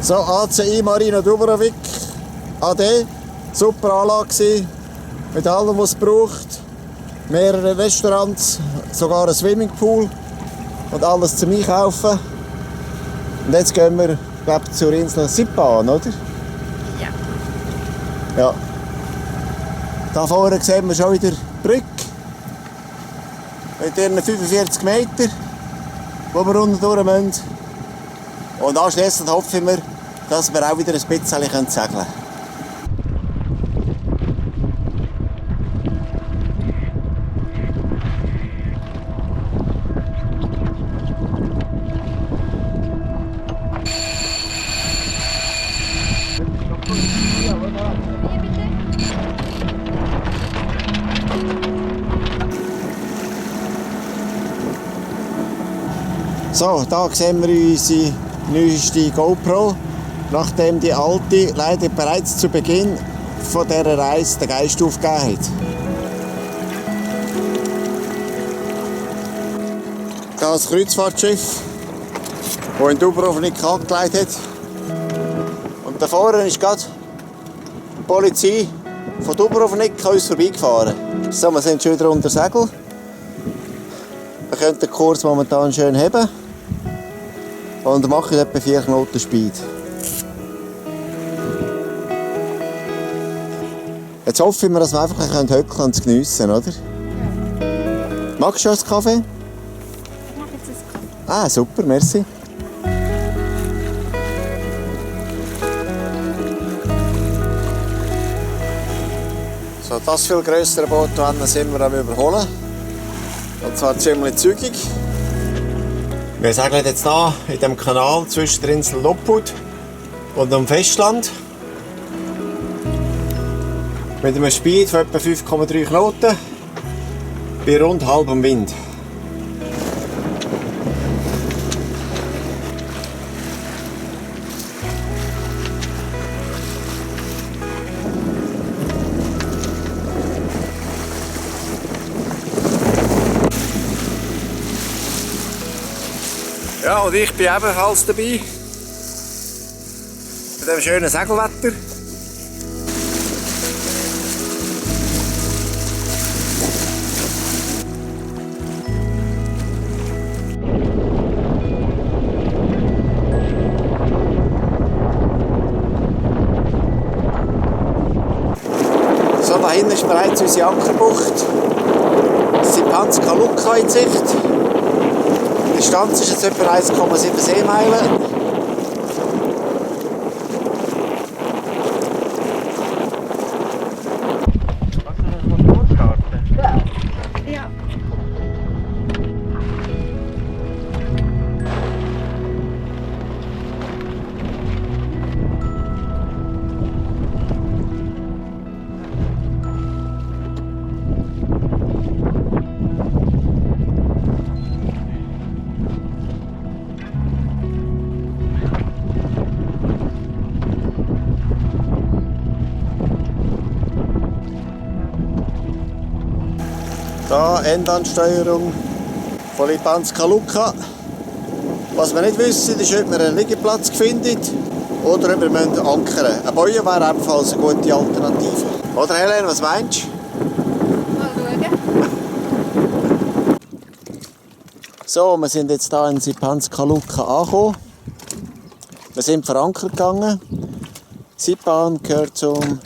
So, ACI Marina Dubrovnik AD. Super Anlage gewesen, mit allem, was es braucht. Mehrere Restaurants, sogar ein Swimmingpool und alles zum Einkaufen. Und jetzt gehen wir, glaube ich, zur Insel Sipan, oder? Ja. Ja. Da vorne sehen wir schon wieder die Brücke. Mit ihren 45 Meter, wo wir unten durch müssen. Und anschliessend hoffen wir, dass wir auch wieder ein bisschen segeln können. So, da sehen wir unsere neueste GoPro, nachdem die alte leider bereits zu Beginn von dieser Reise den Geist aufgegeben hat. Das Kreuzfahrtschiff, das in Dubrovnik angelegt hat. Und da vorne ist gerade die Polizei von Dubrovnik an uns vorbeigefahren. So, wir sind schon wieder unter Segel. Wir können den Kurs momentan schön heben. Und machen etwa 4 Knoten Speed. Jetzt hoffen wir, dass wir einfach ein bisschen höckeln und es geniessen, oder? Ja. Magst du schon einen Kaffee? Ich mache jetzt einen Kaffee. Ah, super, merci. So, das viel grössere Boot sind wir am Überholen. Und zwar ziemlich zügig. Wir segeln jetzt hier in dem Kanal zwischen der Insel Lopud und dem Festland. Mit einem Speed von etwa 5,3 Knoten bei rund halbem Wind. Ja, und ich bin ebenfalls dabei. Bei diesem schönen Segelwetter. So, da hinten ist bereits unsere Ankerbucht. Sipanska Luka in Sicht. Die Distanz ist jetzt etwa 1,7 Seemeilen. Ja. Da Endansteuerung von Lipanska Luka. Was wir nicht wissen, ist, ob wir einen Liegeplatz finden oder ob wir ankern müssen. Ein Bojen wäre ebenfalls eine gute Alternative. Oder Helene, was meinst du? Mal schauen. So, wir sind jetzt hier in Sipanska Luka angekommen. Wir sind verankert gegangen. Sipan gehört zum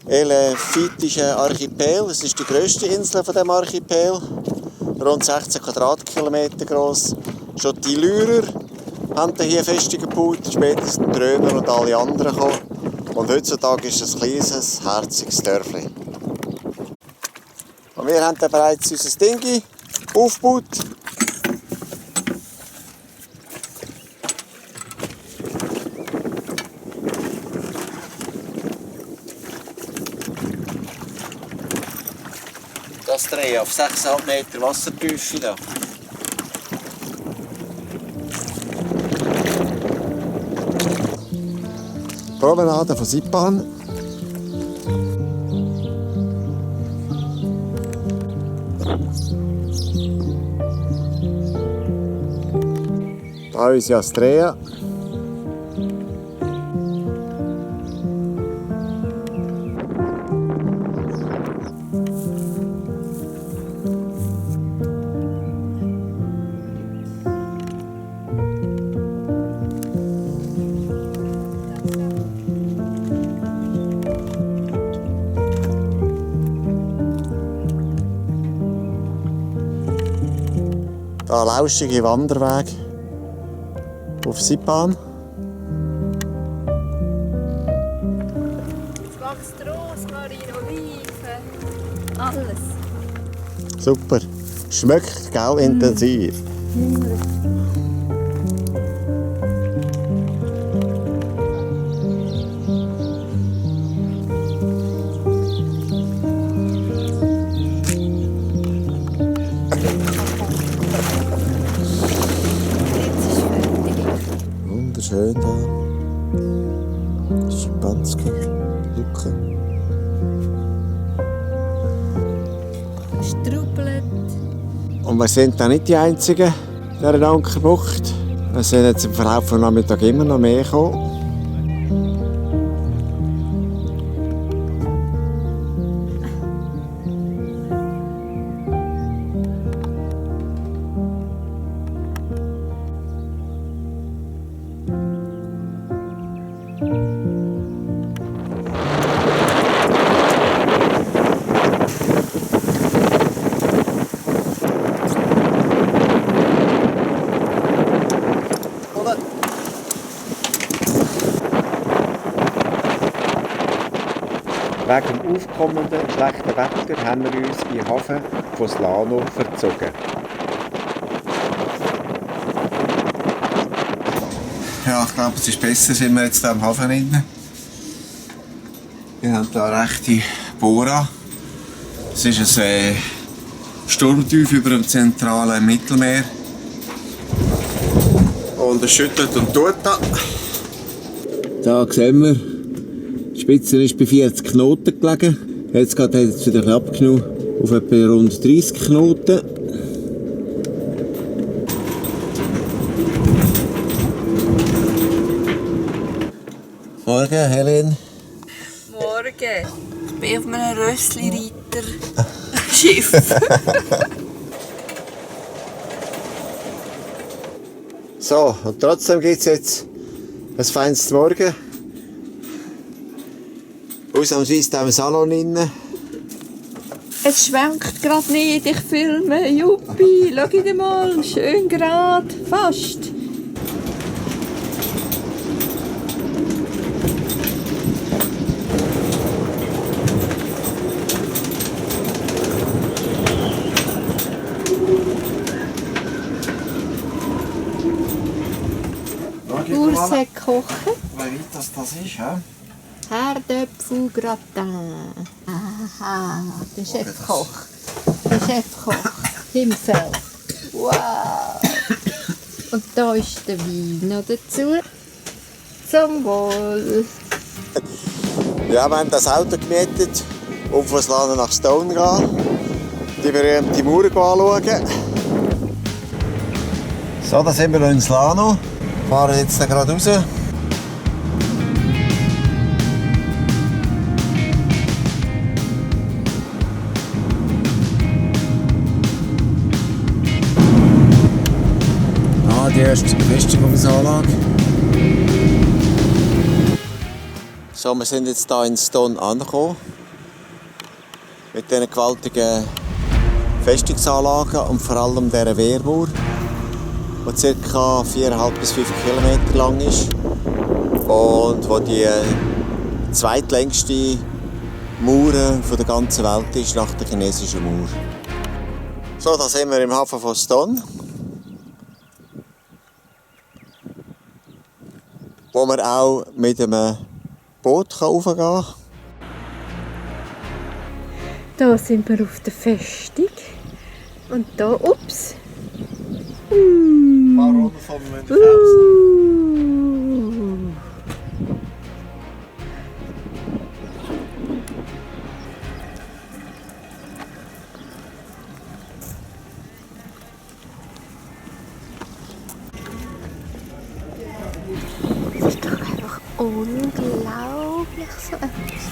Elephitischen Archipel. Es ist die grösste Insel von diesem Archipel. Rund 16 Quadratkilometer gross. Schon die Illyrer haben hier Festungen gebaut, spätestens die Römer und alle anderen gekommen. Und heutzutage ist es ein kleines, herziges Dörfli. Und wir haben dann bereits unser Ding aufgebaut. Das Dreh auf 6,5 Meter Wassertiefe da. Promenade von Sipan. Da ist Astrea. Ein lauschiger Wanderweg auf Sippan. Es wächst Rosmarin, Oliven, alles. Super. Schmeckt, gell, intensiv. Wunderschön da. Schimpanske, Lucke. Strubbelt. Und wir sind da nicht die Einzigen in dieser Ankerbucht. Es sind jetzt im Verlauf des Nachmittags immer noch mehr gekommen. Wegen dem aufkommenden schlechten Wetter haben wir uns in den Hafen von Slano verzogen. Ja, ich glaube, es ist besser, sind wir jetzt hier am Hafen drin. Wir haben hier eine rechte Bohra. Es ist ein Sturmtief über dem zentralen Mittelmeer. Und es schüttelt und tut da. Da sehen wir, die Spitze ist bei 40 Knoten gelegen. Jetzt hat es wieder ein abgenommen auf etwa rund 30 Knoten. Morgen, Helen. Morgen. Ich bin auf einem Rössli-Reiter-Schiff. So, und trotzdem gibt es jetzt ein feines Morgen. Ausnahmsweise da im Salon innen. Es schwenkt gerade nicht, ich filme. Juppie, schau dir mal, schön gerade, fast. Ursäck kochen. Wie das ist, hä? Herdöpfelgratin. Aha, der Chefkoch. Der Chefkoch himself. Wow. Und da ist der Wein noch dazu. Zum Wohl. Ja, wir haben das Auto gemietet, um von Slano nach Stone zu gehen. Die berühmte Mauer anschauen. So, da sind wir in Slano. Wir fahren jetzt gerade raus. Die erste Befestigungsanlage. So, wir sind jetzt hier in Stone angekommen. Mit diesen gewaltigen Festungsanlagen und vor allem dieser Wehrmauer, die ca. 4,5 bis 5 Kilometer lang ist und wo die zweitlängste Mauer der ganzen Welt ist, nach der chinesischen Mauer. So, da sind wir im Hafen von Stone, wo man auch mit einem Boot raufgehen kann. Da sind wir auf der Festung. Und da, ups. Ein paar Runden von München. Das ist doch einfach unglaublich so etwas.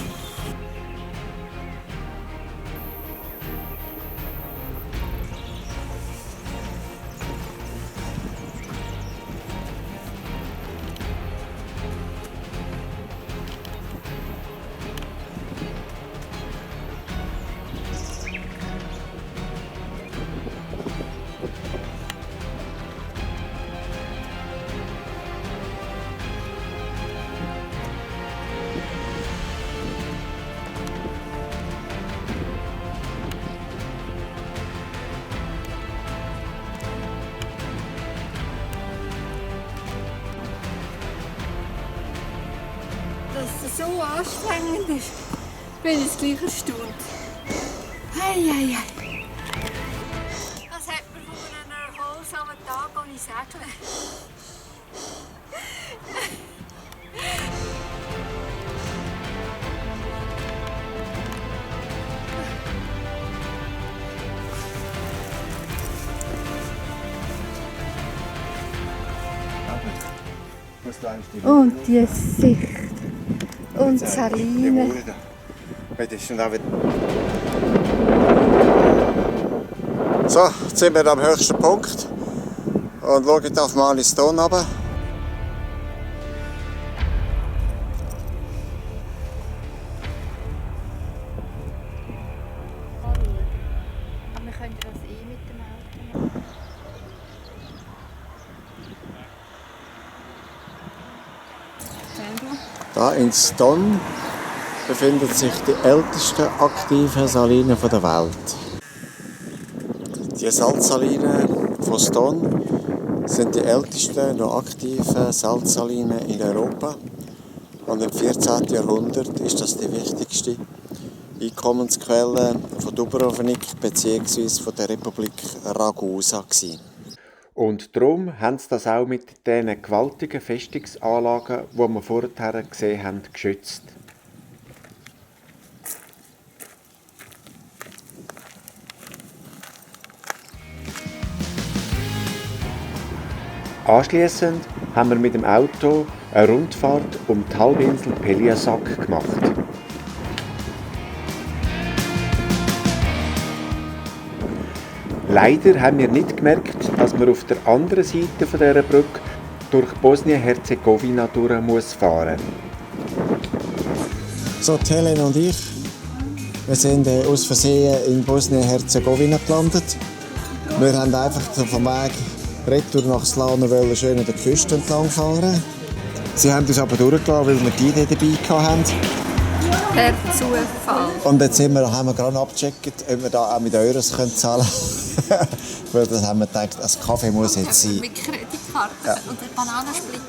anstrengend ist, bin ich gleich erstaunt. Hei. Das hat mir von einem erholsamen Tag ohne Segeln. Und die Sicht. Und die Saline. So, jetzt sind wir am höchsten Punkt und schauen auf Maliston runter. Aber wir können das mit dem Auto machen. Da in Ston befindet sich die älteste aktive Saline der Welt. Die Salzsalinen von Ston sind die ältesten noch aktiven Salzsalinen in Europa. Und im 14. Jahrhundert ist das die wichtigste Einkommensquelle von Dubrovnik bzw. von der Republik Ragusa gewesen. Und darum haben sie das auch mit diesen gewaltigen Festungsanlagen, die wir vorher gesehen haben, geschützt. Anschliessend haben wir mit dem Auto eine Rundfahrt um die Halbinsel Peljassac gemacht. Leider haben wir nicht gemerkt, dass man auf der anderen Seite dieser Brücke durch Bosnien-Herzegowina fahren muss. So, Helen und ich, wir sind aus Versehen in Bosnien-Herzegowina gelandet. Wir haben einfach vom Weg retour nach Slano schön an der Küste entlang fahren. Sie haben uns aber durchgelassen, weil wir die Idee dabei hatten. Per Zufall. Und jetzt haben wir gerade abgecheckt, ob wir da auch mit Euros zahlen können. Weil das haben wir gedacht, das Kaffee muss jetzt sein. Mit Kreditkarte und der Bananensplit.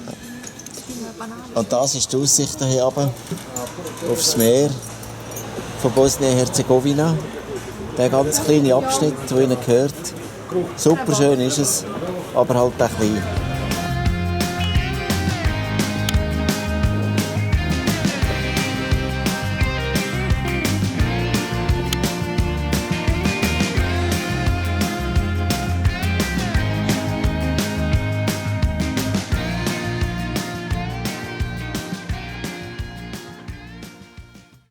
Und das ist die Aussicht hier runter aufs Meer von Bosnien-Herzegowina. Der ganz kleine Abschnitt, der Ihnen gehört. Super schön ist es, aber halt auch klein.